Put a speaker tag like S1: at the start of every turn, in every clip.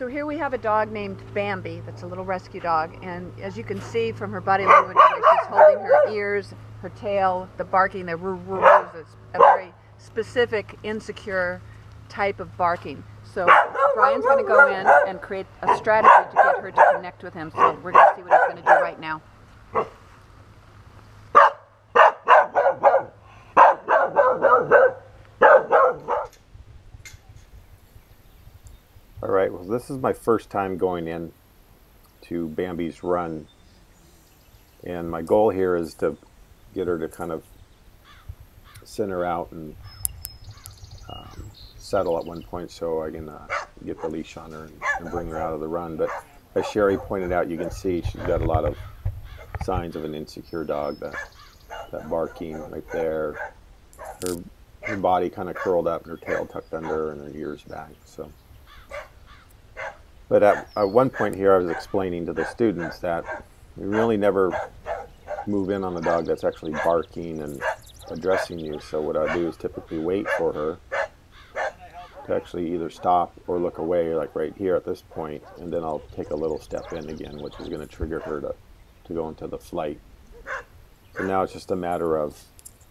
S1: So here we have a dog named Bambi that's a little rescue dog, and as you can see from her body language, the way she's holding her ears, her tail, the barking, the roo-roo-roos, it's a very specific, insecure type of barking. So Brian's going to go in and create a strategy to get her to connect with him, so we're going to see what he's going to do right now.
S2: All right, well, this is my first time going in to Bambi's run, and my goal here is to get her to kind of center out and settle at one point so I can get the leash on her and bring her out of the run. But as Sherry pointed out, you can see she's got a lot of signs of an insecure dog. That barking right there, her body kind of curled up, and her tail tucked under, and her ears back. So. But at one point here, I was explaining to the students that we really never move in on a dog that's actually barking and addressing you. So what I do is typically wait for her to actually either stop or look away, like right here at this point, and then I'll take a little step in again, which is going to trigger her to go into the flight. So now it's just a matter of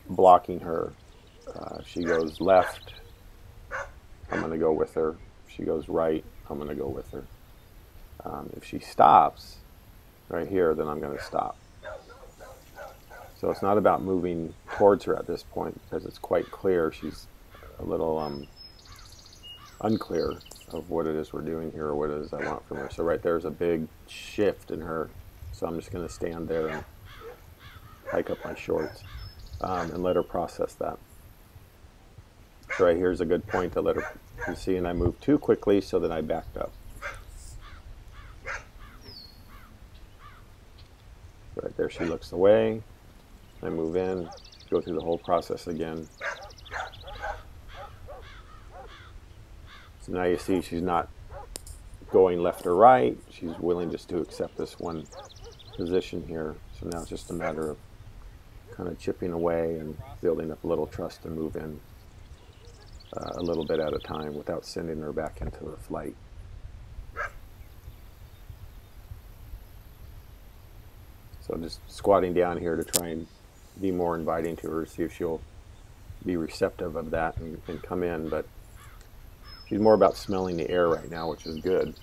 S2: blocking her. If she goes left, I'm going to go with her. If she goes right, I'm going to go with her. If she stops right here, then I'm going to stop. So it's not about moving towards her at this point, because it's quite clear she's a little unclear of what it is we're doing here or what it is I want from her. So right there's a big shift in her. So I'm just going to stand there and hike up my shorts and let her process that. So right here's a good point to let her, you see, and I moved too quickly, so that I backed up. Right there she looks away. I move in, go through the whole process again. So now you see she's not going left or right. She's willing just to accept this one position here. So now it's just a matter of kind of chipping away and building up a little trust to move in a little bit at a time without sending her back into the flight. So just squatting down here to try and be more inviting to her, see if she'll be receptive of that and come in. But she's more about smelling the air right now, which is good.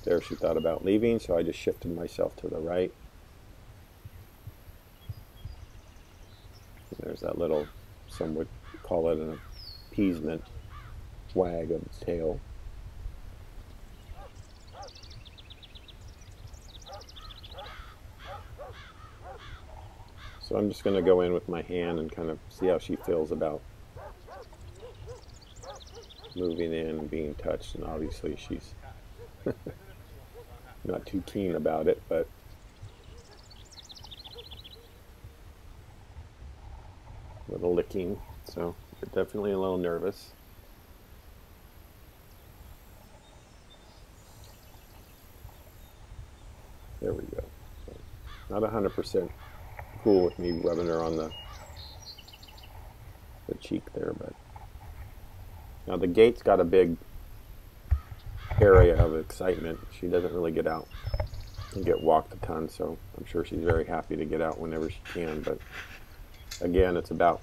S2: There she thought about leaving, so I just shifted myself to the right. And there's that little, some would call it an appeasement wag of its tail. So I'm just going to go in with my hand and kind of see how she feels about moving in and being touched. And obviously she's not too keen about it, but a little licking, so you're definitely a little nervous. There we go. So not 100% cool with me rubbing her on the cheek there, but now the gait's got a big area of excitement. She doesn't really get out and get walked a ton, so I'm sure she's very happy to get out whenever she can. But again, it's about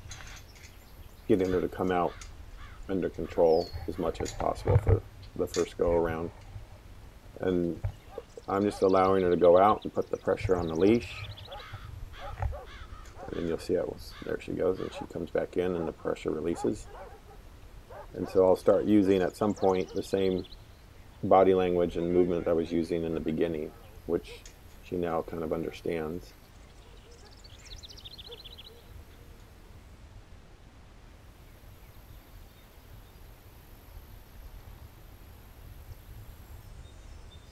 S2: getting her to come out under control as much as possible for the first go around. And I'm just allowing her to go out and put the pressure on the leash. And then you'll see how there she goes, and she comes back in and the pressure releases. And so I'll start using at some point the same body language and movement I was using in the beginning, which she now kind of understands.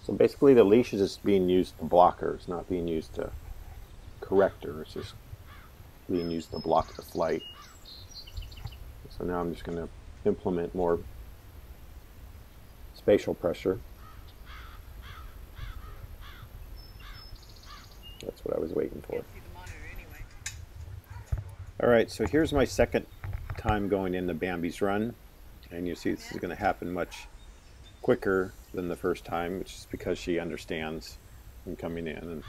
S2: So basically the leash is just being used to block her. It's not being used to correct her. It's just being used to block the flight. So now I'm just going to implement more spatial pressure. That's what I was waiting for. Alright, so here's my second time going into Bambi's run, and you see this is going to happen much quicker than the first time, which is because she understands I'm coming in. And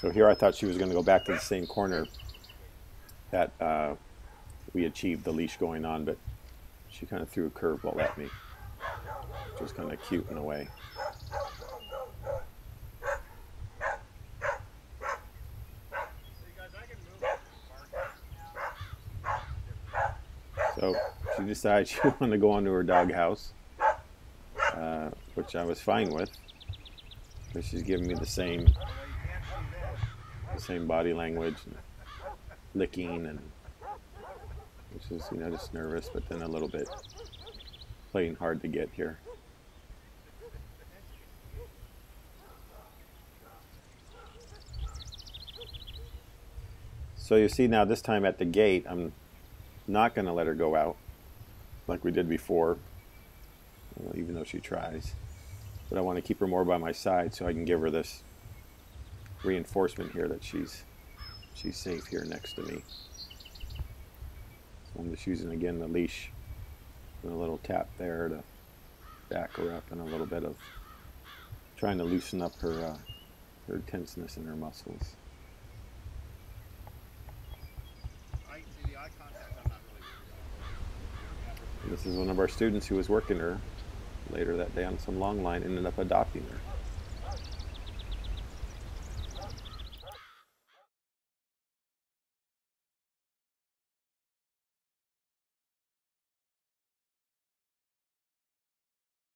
S2: so here I thought she was going to go back to the same corner that we achieved the leash going on, but she kind of threw a curveball at me, which was kind of cute in a way. So she decided she wanted to go onto her doghouse, which I was fine with, because she's giving me the same body language, and licking, and which is, you know, just nervous, but then a little bit playing hard to get here. So you see now this time at the gate, I'm not going to let her go out like we did before, even though she tries. But I want to keep her more by my side so I can give her this reinforcement here that she's safe here next to me. So I'm just using again the leash and a little tap there to back her up, and a little bit of trying to loosen up her tenseness in her muscles. This is one of our students who was working her later that day on some long line, ended up adopting her.